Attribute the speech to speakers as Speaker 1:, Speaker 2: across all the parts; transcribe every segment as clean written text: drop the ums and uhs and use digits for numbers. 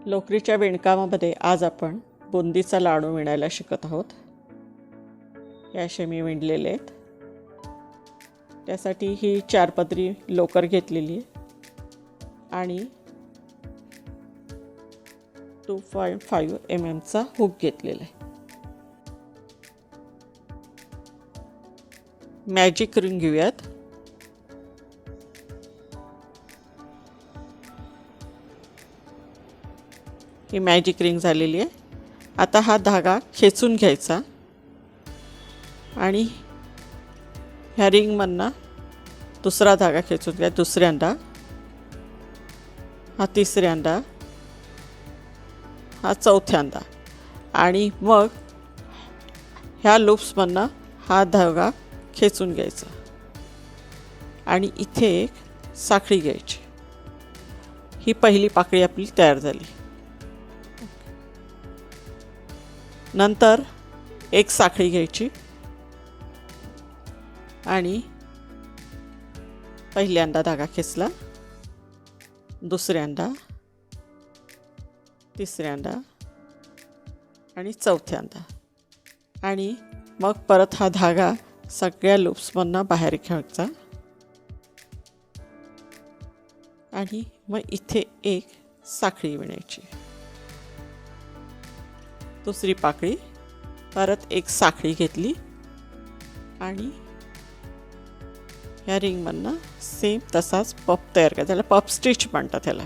Speaker 1: लोकरीच्या विणकामामध्ये आज आपण बुंदीचा लाडू विणायला शिकत आहोत. हे असे मी विणलेले आहेत. त्यासाठी ही 4 पदरी लोकर घेतलेली आहे आणि 2.5 mm चा हुक घेतलेला आहे. मॅजिक रिंग घेऊयात. ही मॅजिक रिंग झालेली आहे. आता हा धागा खेचून घ्यायचा आणि ह्या रिंगमधनं दुसरा धागा खेचून घ्या. दुसऱ्यांदा, हा तिसऱ्यांदा, हा चौथ्यांदा आणि मग ह्या लूप्समधनं हा धागा खेचून घ्यायचा आणि इथे एक साखळी घ्यायची. ही पहिली पाकळी आपली तयार झाली. नंतर एक साखळी घ्यायची आणि पहिल्यांदा धागा खेचला, दुसऱ्यांदा, तिसऱ्यांदा आणि चौथ्यांदा आणि मग परत हा धागा सगळ्या लूप्समधनं बाहेर घ्यायचा आणि मग इथे एक साखळी विणायची. दुसरी पाकळी, परत एक साखळी घेतली आणि ह्या रिंगमधनं सेम तसाच पप तयार करायचा. त्याला पप स्टिच म्हणतात. त्याला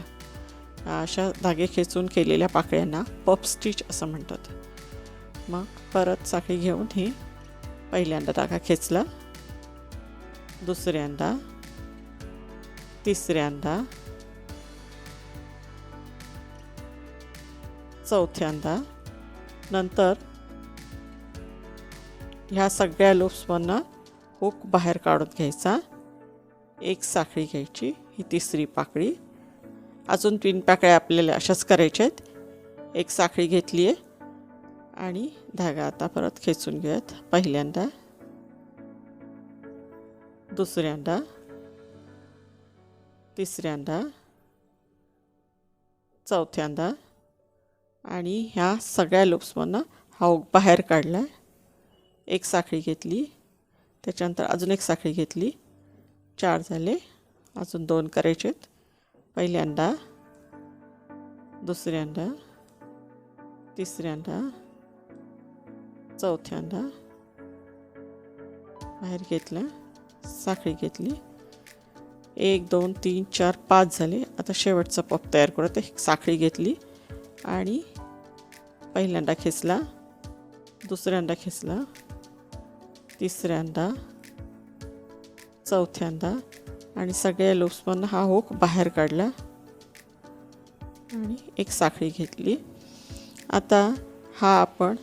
Speaker 1: अशा धागे खेचून केलेल्या पाकळ्यांना पप स्टिच असं म्हणतात. मग परत साखळी घेऊन ही पहिल्यांदा धागा खेचला, दुसऱ्यांदा, तिसऱ्यांदा, चौथ्यांदा, नंतर ह्या सगळ्या लूप्समधनं हुक बाहेर काढून घ्यायचा. एक साखळी घ्यायची, ही तिसरी पाकळी. अजून 3 पाकळ्या आपल्याला अशाच करायच्या आहेत. एक साखळी घेतली आहे आणि धागा आता परत खेचून घेऊयात. पहिल्यांदा, दुसऱ्यांदा, तिसऱ्यांदा, चौथ्यांदा आणि ह्या सगळ्या लूप्समधनं हा हुक बाहेर काढला. एक साखळी घेतली, त्याच्यानंतर अजून एक साखळी घेतली. 4 झाले. अजून 2 करायचे आहेत. पहिल्यांदा, दुसऱ्यांदा, तिसऱ्यांदा, चौथ्यांदा बाहेर घेतला, साखळी घेतली. 1 2 3 4 5 झाले. आता शेवटचा पप तयार करत एक साखळी घेतली आणि पहिल्यांदा खेचला, दुसऱ्यांदा खेचला, तिसऱ्यांदा, चौथ्यांदा आणि सगळ्या लूप्समधनं हा हुक बाहेर काढला आणि एक साखळी घेतली. आता हा आपण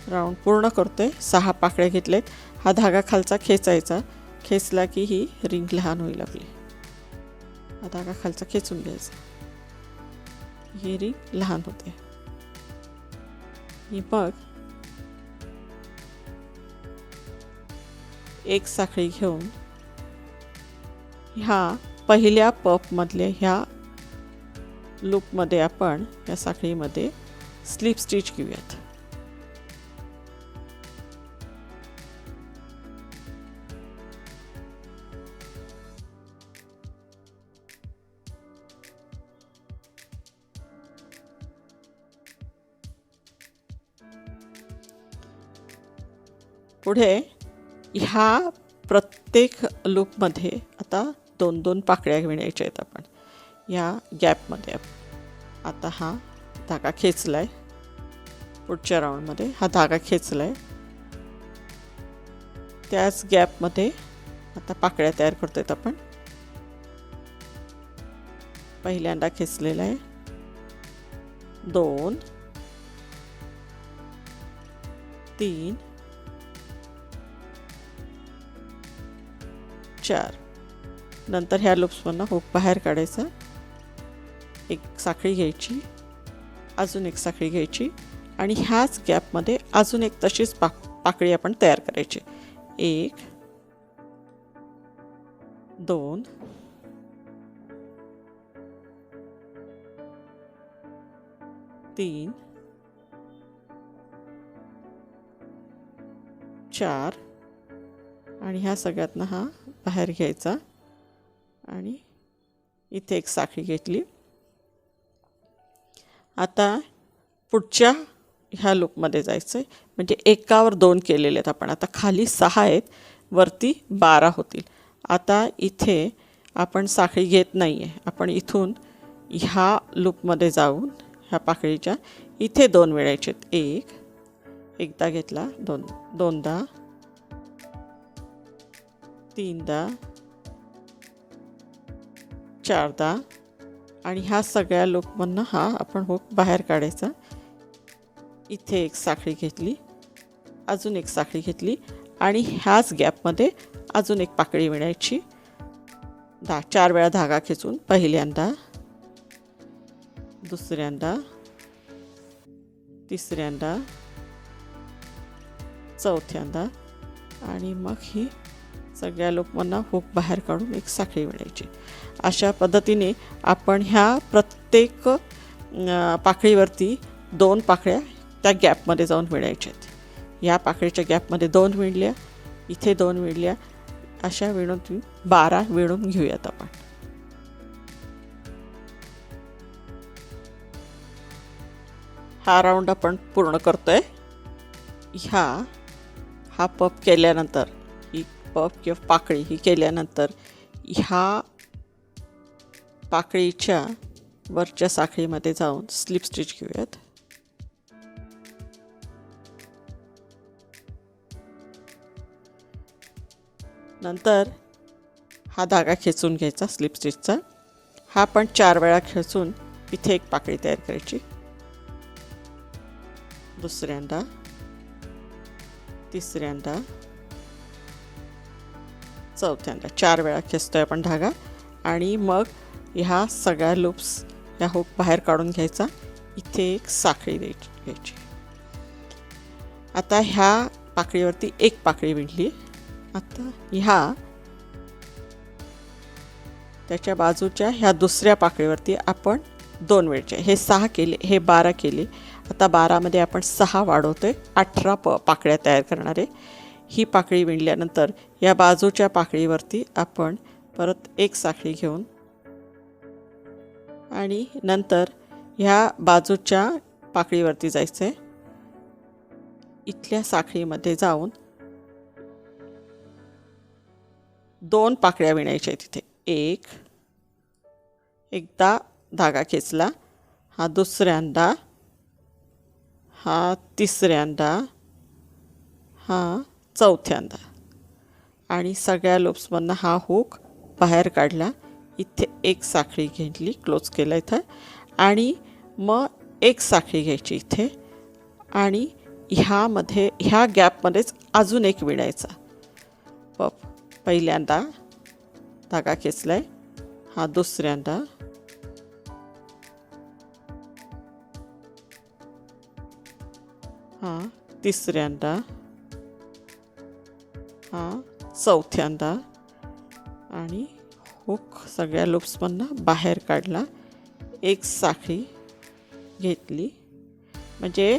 Speaker 1: राऊंड पूर्ण करतोय. 6 पाकळ्या घेतल्यात. हा धागा खालचा खेचायचा. खेचला की ही रिंग लहान होईल आपली. हा धागा खालचा खेचून घ्यायचा, ही रिंग लहान होते. ही मग एक साखळी घेऊन ह्या पहिल्या पपमधल्या ह्या लूपमध्ये आपण या साखळीमध्ये स्लिप स्टिच घेऊयात. पुढे ह्या प्रत्येक लूपमध्ये आता 2-2 पाकळ्या विणायच्या आहेत आपण ह्या गॅपमध्ये. आता हा धागा खेचला आहे. पुढच्या राऊंडमध्ये हा धागा खेचला आहे. त्याच गॅपमध्ये आता पाकळ्या तयार करतो आहेत आपण. पहिल्यांदा खेचलेला आहे, 2 3 4. नंतर ह्या लूप्समधनं हुक बाहेर काढायचा. एक साखळी घ्यायची, अजून एक साखळी घ्यायची आणि ह्याच गॅपमध्ये अजून एक तशीच पाकळी आपण तयार करायची. 1 2 3 4 आणि ह्या सगळ्यातनं हा बाहेर घ्यायचा आणि इथे एक साखळी घेतली. आता पुढच्या ह्या लूपमध्ये जायचं आहे. म्हणजे एकावर 2 केलेले आहेत आपण. आता खाली 6 आहेत, वरती 12 होतील. आता इथे आपण साखळी घेत नाही आहे. आपण इथून ह्या लूपमध्ये जाऊन ह्या पाकळीच्या इथे 2 मिळायचे आहेत. एकदा घेतला, दोनदा, तीनदा, चारदा आणि ह्या सगळ्या लूपमधनं हा आपण हुक बाहेर काढायचा. इथे एक साखळी घेतली, अजून एक साखळी घेतली आणि ह्याच गॅपमध्ये अजून एक पाकळी विणायची. 4 वेळा धागा खेचून पहिल्यांदा, दुसऱ्यांदा, तिसऱ्यांदा, चौथ्यांदा आणि मग ही सगळ्या लूपमधनं हुक बाहेर काढून एक साखळी विणायची. अशा पद्धतीने आपण ह्या प्रत्येक पाकळीवरती 2 पाकळ्या त्या गॅपमध्ये जाऊन विणायच्या आहेत. या पाकळीच्या गॅपमध्ये 2 विणल्या, इथे 2 विणल्या, अशा विणून 12 विणून घेऊयात आपण. हा राऊंड आपण पूर्ण करतोय. हा पफ केल्यानंतर, ही पफ किंवा पाकळी ही केल्यानंतर ह्या पाकळीच्या वरच्या साखळीमध्ये जाऊन स्लिप स्टिच घेऊयात. नंतर हा धागा खेचून घ्यायचा स्लिप स्टिचचा. हा पण 4 वेळा खेचून इथे एक पाकळी तयार करायची. दुसऱ्यांदा, तिसऱ्यांदा, चौथ्यांदा 4 वेळा खेचतोय आपण धागा आणि मग ह्या सगळ्या लूप्स ह्या हुक बाहेर काढून घ्यायचा. इथे एक साखळी घ्यायची. आता ह्या पाकळीवरती एक पाकळी विणली. आता त्याच्या बाजूच्या ह्या दुसऱ्या पाकळीवरती आपण 2 वेळचे, हे 6 केले, हे 12 केले. आता 12मध्ये आपण 6 वाढवतोय, 18 पाकळ्या तयार करणारे. ही पाकळी विणल्यानंतर या बाजूच्या पाकळीवरती आपण परत एक साखळी घेऊन आणि नंतर ह्या बाजूच्या पाकळीवरती जायचं आहे. इथल्या साखळीमध्ये जाऊन 2 पाकळ्या विणायच्या तिथे. एकदा धागा खेचला, हा दुसऱ्यांदा, हा तिसऱ्यांदा, हा चौथ्यांदा आणि सगळ्या लूप्समधनं हा हुक बाहेर काढला. इथे एक साखळी घेतली, क्लोज केला इथं आणि मग एक साखळी घ्यायची इथे आणि ह्या गॅपमध्येच अजून एक विणायचा. पहिल्यांदा धागा खेचलाय, हा दुसऱ्यांदा, हा तिसऱ्यांदा, हा चौथ्यांदा आणि हुक सगळ्या लूप्समधनं बाहेर काढला. एक साखळी घेतली. म्हणजे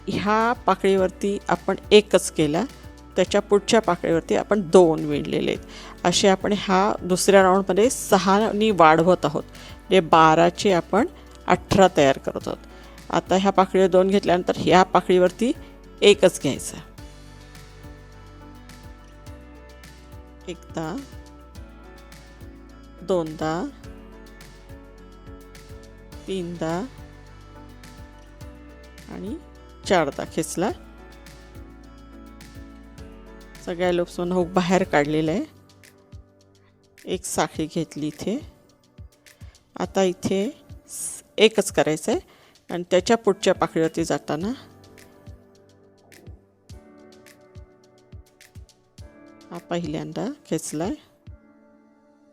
Speaker 1: ह्या पाकळीवरती आपण एकच केला, त्याच्या पुढच्या पाकळीवरती आपण 2 विणलेले आहेत. असे आपण ह्या दुसऱ्या राऊंडमध्ये 6नी वाढवत आहोत. म्हणजे 12चे आपण 18 तयार करत आहोत. आता ह्या पाकळीवर 2 घेतल्यानंतर ह्या पाकळीवरती एकच घ्यायचा. एकदा, दोनदा, तीनदा आणि 4दा खेचला. सगळ्या लूप्समधून हुक बाहेर काढलेलं आहे. एक साखळी घेतली इथे. आता इथे एकच करायचं आहे आणि त्याच्या पुढच्या पाकळीवरती जाताना हा पहिल्यांदा खेचलाय,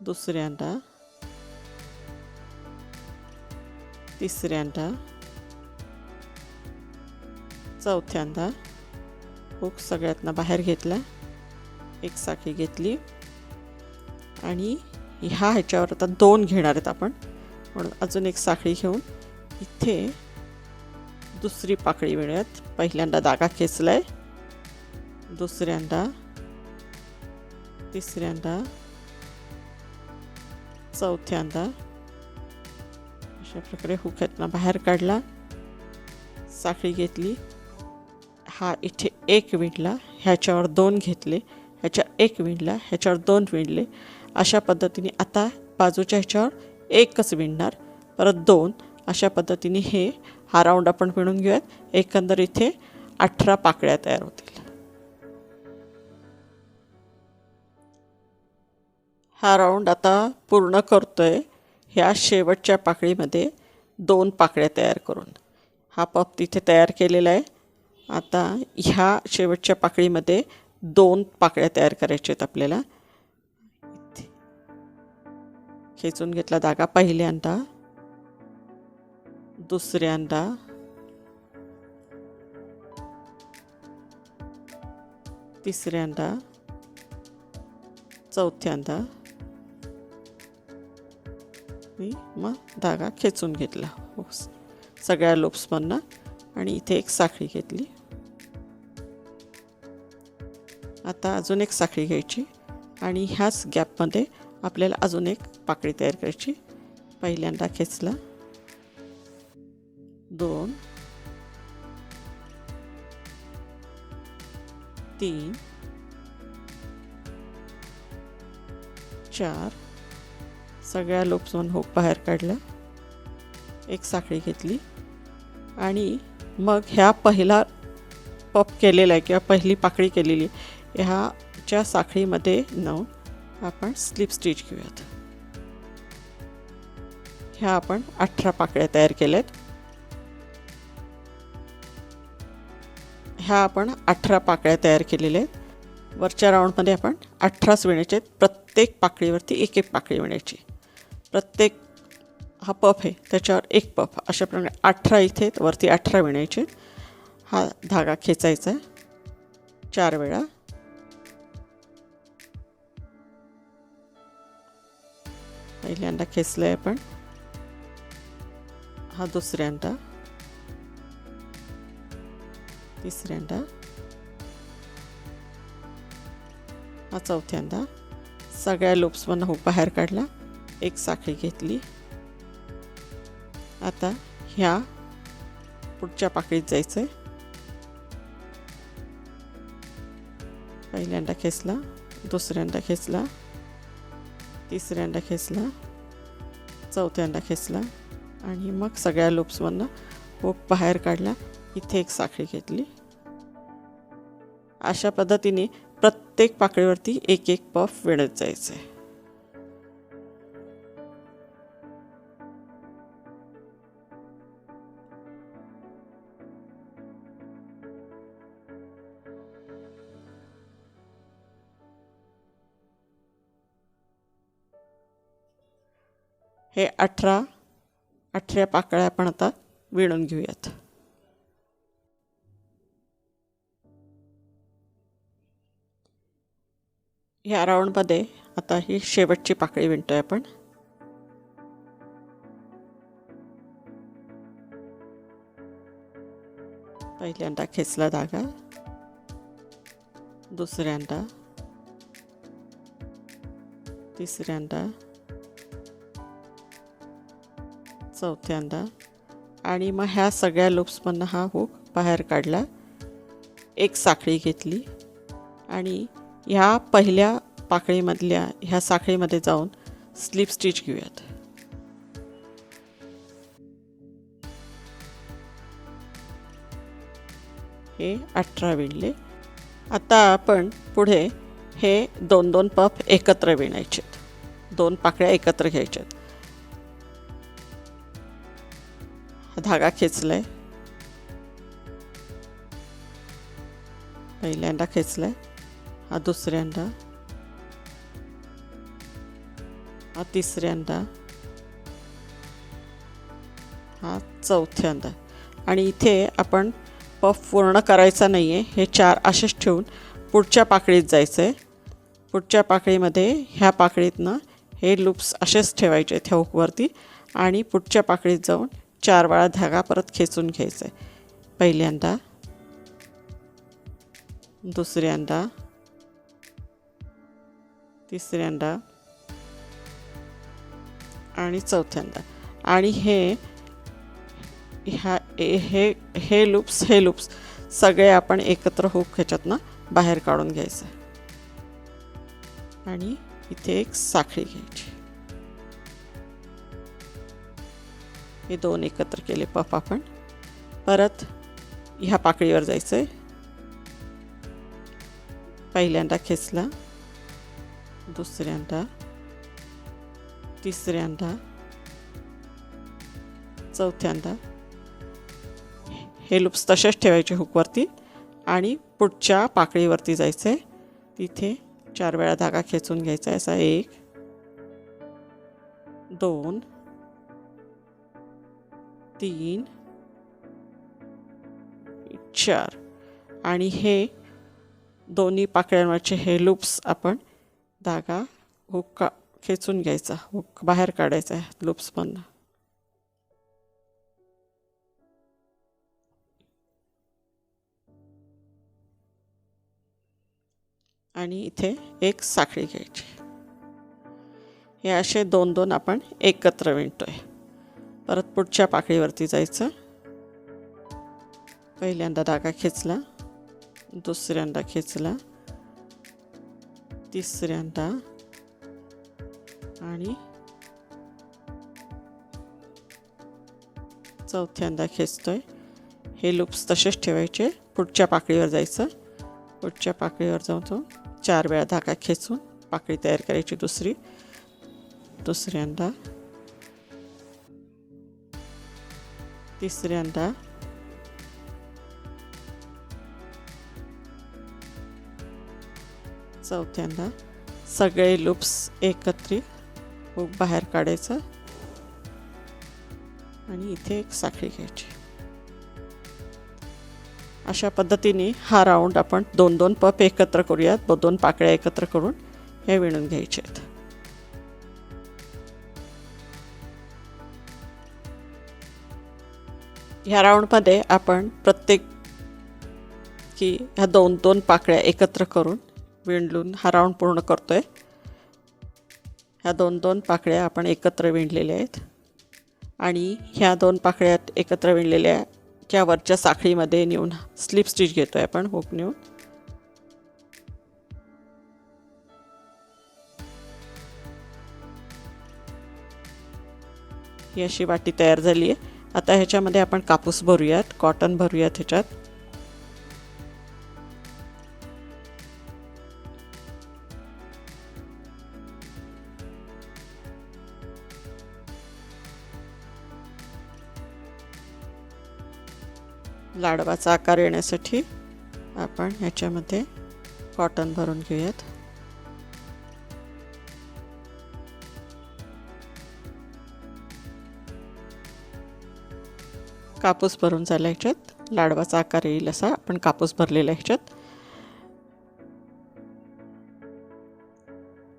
Speaker 1: दुसऱ्यांदा, तिसऱ्यांदा, चौथ्यांदा हुक सगळ्यातनं बाहेर घेतला. एक साखळी घेतली आणि ह्याच्यावर आता 2 घेणार आहेत आपण, म्हणून अजून एक साखळी घेऊन इथे दुसरी पाकळी विणूयात. पहिल्यांदा धागा खेचलाय, दुसऱ्यांदा, तिसऱ्यांदा, चौथ्यांदा अशा प्रकारे हुक्यातनं बाहेर काढला, साखळी घेतली, हा इथे एक विणला, ह्याच्यावर दोन घेतले, ह्याच्या एक विणला, ह्याच्यावर दोन विणले. अशा पद्धतीने आता बाजूच्या ह्याच्यावर एकच विणणार, परत दोन. अशा पद्धतीने हा राऊंड आपण विणून घेऊयात. एकंदर इथे 18 पाकळ्या तयार होतील. हा राऊंड आता पूर्ण करतोय ह्या शेवटच्या पाकळीमध्ये 2 पाकळ्या तयार करून. हा पफ तिथे तयार केलेला आहे. आता ह्या शेवटच्या पाकळीमध्ये 2 पाकळ्या तयार करायच्या आहेत आपल्याला. खेचून घेतला धागा पहिल्यांदा, दुसऱ्यांदा, तिसऱ्यांदा, चौथ्यांदा, मग धागा खेचून घेतला सगळ्या लूप्समधनं आणि इथे एक साखळी घेतली. आता अजून एक साखळी घ्यायची आणि ह्याच गॅपमध्ये आपल्याला अजून एक पाकळी तयार करायची. पहिल्यांदा खेचला, 2, 3, 4 सगळ्या लूप्समधून हुक बाहेर काढला, एक साखळी घेतली आणि मग ह्या पहिला पफ केलेला आहे किंवा पहिली पाकळी केलेली ह्याच्या साखळीमध्ये नेऊन आपण स्लिप स्टिच घेऊयात. ह्या आपण 18 पाकळ्या तयार केल्यात. ह्या आपण 18 पाकळ्या तयार केलेल्या आहेत. वरच्या राऊंडमध्ये आपण 18च विणायचे आहेत. प्रत्येक पाकळीवरती एक एक पाकळी विणायची. प्रत्येक हा पफ आहे त्याच्यावर एक पफ, अशा प्रकारे 18 इथे वरती 18 विणायचे. हा धागा खेचायचा 4 वेळा. पहिल्यांदा खेचलाय आपण, हा दुसऱ्यांदा, तिसऱ्यांदा, हा चौथ्यांदा. सगळ्या लूप्समधून हुक बाहेर काढला, एक साखळी घेतली. आता ह्या पुढच्या पाकळीत जायचं आहे. पहिल्यांदा खेचला, दुसऱ्यांदा खेचला, तिसऱ्यांदा खेचला, चौथ्यांदा खेचला आणि मग सगळ्या लूप्समधनं हुक बाहेर काढला, इथे एक साखळी घेतली. अशा पद्धतीने प्रत्येक पाकळीवरती एक एक पफ विणत जायचं आहे. हे 18 पाकळ्या आपण आता विणून घेऊयात. ह्या राऊंडमध्ये आता ही शेवटची पाकळी विणतोय आपण. पहिल्यांदा खेचला धागा, दुसऱ्यांदा, तिसऱ्यांदा, चौथ्यांदा आणि मग ह्या सगळ्या लूप्समधनं हा हुक बाहेर काढला, एक साखळी घेतली आणि ह्या पहिल्या पाकळीमधल्या ह्या साखळीमध्ये जाऊन स्लिप स्टिच घेऊयात. हे 18 विणले. आता आपण पुढे हे 2-2 पफ एकत्र विणायचे. 2 पाकळ्या एकत्र घ्यायच्यात. धागा खेचलाय, पहिल्यांदा खेचलाय, हा दुसऱ्यांदा, हा तिसऱ्यांदा, हा चौथ्यांदा आणि इथे आपण पफ पूर्ण करायचा नाही आहे. हे 4 असेच ठेवून पुढच्या पाकळीत जायचं आहे. पुढच्या पाकळीमध्ये ह्या पाकळीतनं हे लूप्स असेच ठेवायचे आहेत ह्या हुकवरती आणि पुढच्या पाकळीत जाऊन 4 वेळा धागा परत खेचून घ्यायचा आहे. पहिल्यांदा, दुसऱ्यांदा, तिसऱ्यांदा आणि चौथ्यांदा. आणि हे लूप्स सगळे आपण एकत्र हुक ह्याच्यातनं बाहेर काढून घ्यायचं. आणि इथे एक साखळी घ्यायची. हे दोन एकत्र केले पफ आपण. परत ह्या पाकळीवर जायचं आहे. पहिल्यांदा खेचला, दुसऱ्यांदा, तिसऱ्यांदा, चौथ्यांदा. हे लूप्स तसेच ठेवायचे हुकवरती आणि पुढच्या पाकळीवरती जायचं आहे. तिथे 4 वेळा धागा खेचून घ्यायचा आहे. असा 1, 2, 3, 4. आणि हे दोन्ही पाकळ्यांवरचे हे लूप्स आपण धागा हुक खेचून घ्यायचा, हुक बाहेर काढायचा आहे लूप्समधनं. आणि इथे एक साखळी घ्यायची. हे असे 2-2 आपण एकत्र विणतोय. परत पुढच्या पाकळीवरती जायचं. पहिल्यांदा धागा खेचला, दुसऱ्यांदा खेचला, तिसऱ्यांदा आणि चौथ्यांदा खेचतोय. हे लूप्स तसेच ठेवायचे. पुढच्या पाकळीवर जायचं. पुढच्या पाकळीवर जाऊन 4 वेळा धागा खेचून पाकळी तयार करायची दुसरी. दुसऱ्यांदा, तिसऱ्यांदा, चौथ्यांदा. सगळे लूप्स एकत्रित हुक बाहेर काढायचं आणि इथे एक साखळी घ्यायची. अशा पद्धतीने हा राऊंड आपण 2-2 पफ एकत्र करूयात. 2 पाकळ्या एकत्र करून हे विणून घ्यायचे आहेत. ह्या राऊंडमध्ये आपण ह्या 2-2 पाकळ्या एकत्र करून विणून हा राऊंड पूर्ण करतोय. ह्या 2-2 पाकळ्या आपण एकत्र विणलेल्या आहेत. आणि ह्या 2 पाकळ्या एकत्र विणलेल्या च्या वरच्या साखळीमध्ये नेऊन स्लिप स्टिच घेतोय आपण हुक नेऊन. ही अशी वाटी तयार झाली आहे. आता ह्याच्यामध्ये आपण कापूस भरूयात, कॉटन भरूयात ह्याच्यात. लाडवाचा आकार येण्यासाठी आपण ह्याच्यामध्ये कॉटन भरून घेऊयात. कापूस भरून झाला. ह्याच्यात लाडवाचा आकार येईल असा आपण कापूस भरलेला ह्याच्यात.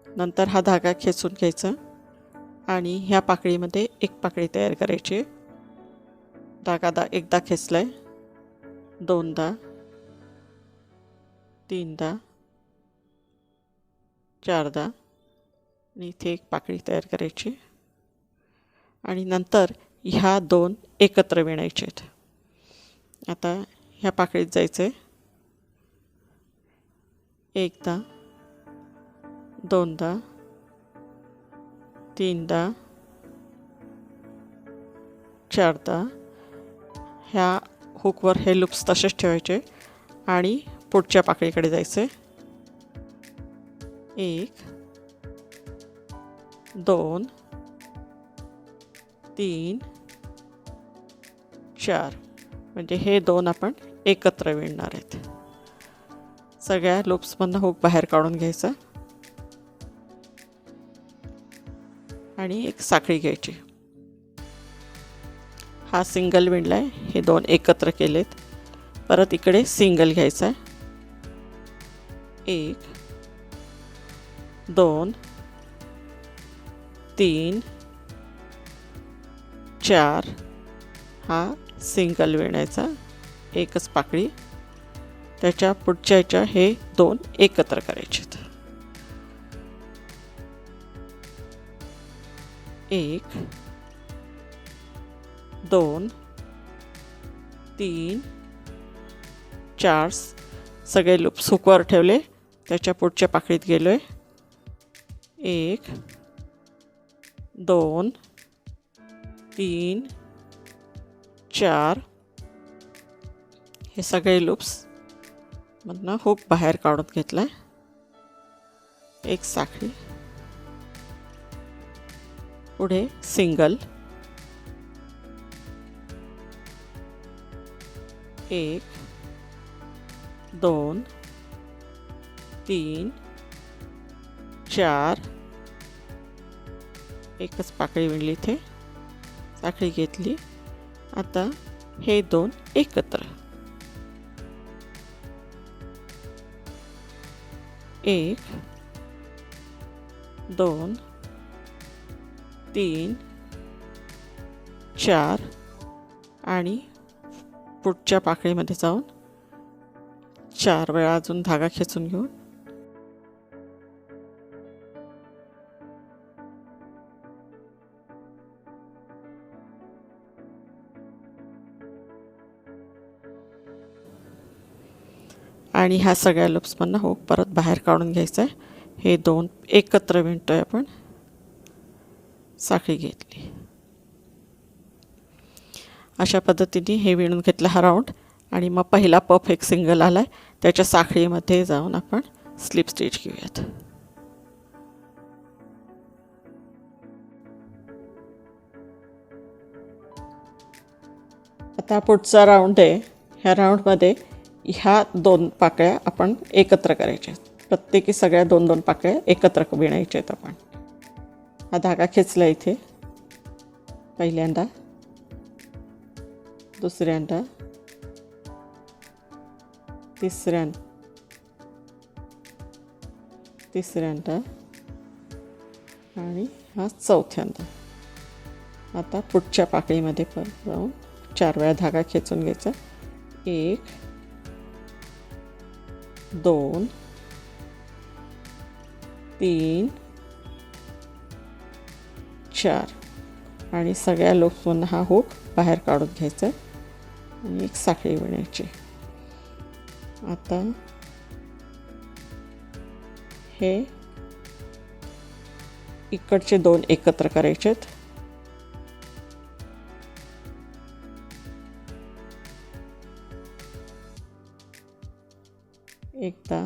Speaker 1: नंतर हा धागा खेचून घ्यायचा आणि ह्या पाकळीमध्ये एक पाकळी तयार करायची. धागा एकदा खेचलाय, 2दा, 3दा, 4दा आणि इथे एक पाकळी तयार करायची. आणि नंतर ह्या 2 एकत्र विणायचे आहेत. आता ह्या पाकळीत जायचं आहे. 1दा, 2दा, 3दा, 4दा. ह्या हुकवर हे लूप्स तसेच ठेवायचे आणि पुढच्या पाकळीकडे जायचे. 1, 2, 3, 4. म्हणजे हे 2 आपण एकत्र विणणार आहेत. सगळ्या लूप्समधनं हुक बाहेर काढून घ्यायचा आणि एक साखळी घ्यायची. हा सिंगल विणलाय, हे 2 एकत्र केलेत. परत इकडे सिंगल घ्यायचा आहे. 1, 2, 3, 4. हा सिंगल विणायचा एकच पाकळी, त्याच्या पुढच्या ह्याच्या हे दोन एकत्र करायचे. एक, दोन, तीन, चार. सगळे लूप्स हुकवर ठेवले. त्याच्या पुढच्या पाकळीत गेलो आहे. एक, दोन, तीन, चार. हे सगळे लूप्स मधनं हुक बाहेर काढून घेतला. एक साखळी, पुढे सिंगल, एक, दोन, तीन, चार. एकच पाकळी विणली इथे, साखळी घेतली. आता हे दोन एकत्र, एक, दोन, तीन, चार. आणि पुढच्या पाकळीमध्ये जाऊन 4 वेळा अजून धागा खेचून घेऊन आणि ह्या सगळ्या लूप्समधनं हुक परत बाहेर काढून घ्यायचं आहे. हे दोन एकत्र विणतोय आपण. साखळी घेतली. अशा पद्धतीने हे विणून घेतलं हा राऊंड. आणि मग पहिला पफ एक सिंगल आला आहे, त्याच्या साखळीमध्ये जाऊन आपण स्लिप स्टिच घेऊयात. आता पुढचा राऊंड आहे. ह्या राऊंडमध्ये ह्या दोन पाकळ्या आपण एकत्र करायच्या. प्रत्येकी सगळ्या दोन दोन पाकळ्या एकत्र विणायच्या आहेत आपण. हा धागा खेचला इथे, पहिल्यांदा, दुसऱ्यांदा, तिसऱ्यांदा आणि हा चौथ्यांदा. आता पुढच्या पाकळीमध्ये परत जाऊन 4 वेळा धागा खेचून घ्यायचा. 1, 2, 3, 4. आणि सगळ्या लूप्समधून हा हुक बाहेर काढून घ्यायचा आणि एक साखळी विणायची. आता हे इकडचे दोन एकत्र करायचे आहेत. एकदा,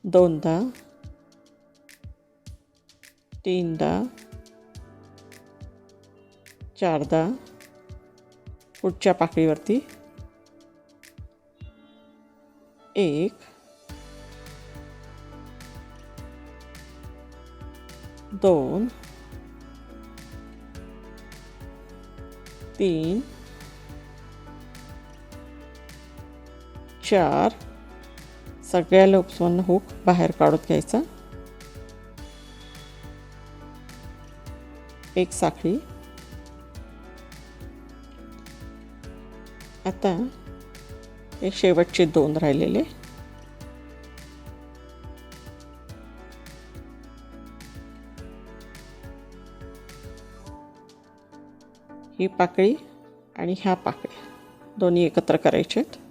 Speaker 1: दोनदा, तीनदा, चारदा. पुढच्या पाकळीवरती 1, 2, 3, 4. सगळ्या लूप्समधून हुक बाहेर काढून घ्यायचा. एक साखळी. आता हे शेवटचे 2 राहिलेले. ही पाकळी आणि ह्या पाकळ्या दोन्ही एकत्र करायचे आहेत.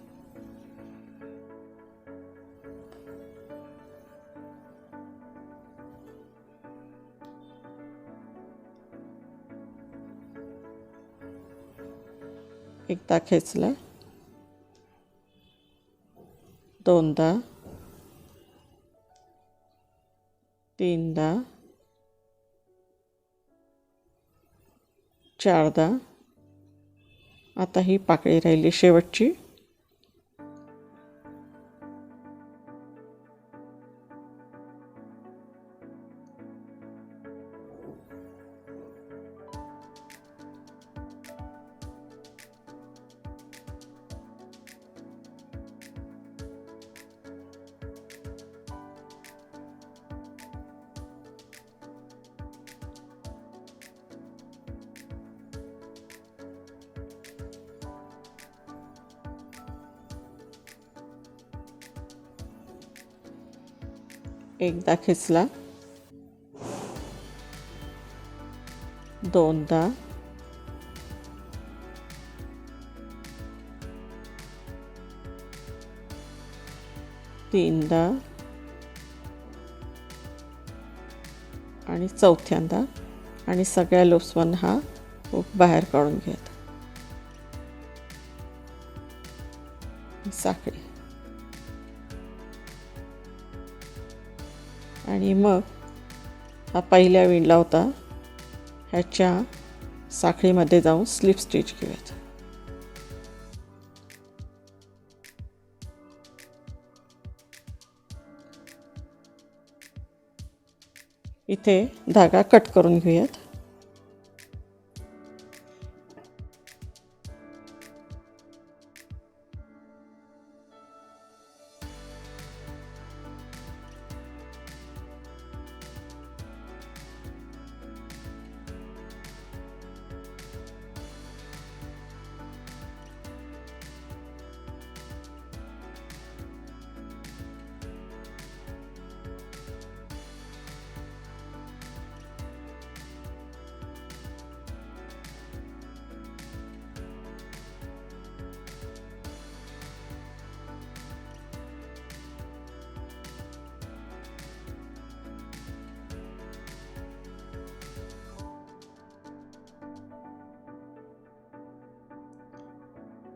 Speaker 1: एकदा खेचला, दोनदा, तीनदा, चारदा. आता ही पाकळी राहिली शेवटची. एकदा खेचला, दोनदा, तीनदा आणि चौथ्यांदा, आणि सगळ्या लूप्समधून हा हुक बाहेर काढून घ्यायचा. साखळी आणि मग हा पहिल्या विणला होता ह्याच्या साखळीमध्ये जाऊन स्लिप स्टिच घेऊयात. इथे धागा कट करून घेऊयात.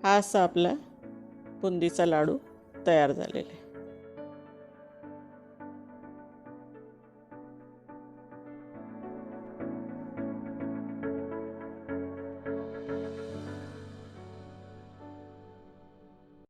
Speaker 1: हा असा आपला बुंदीचा लाडू तयार झालेला आहे.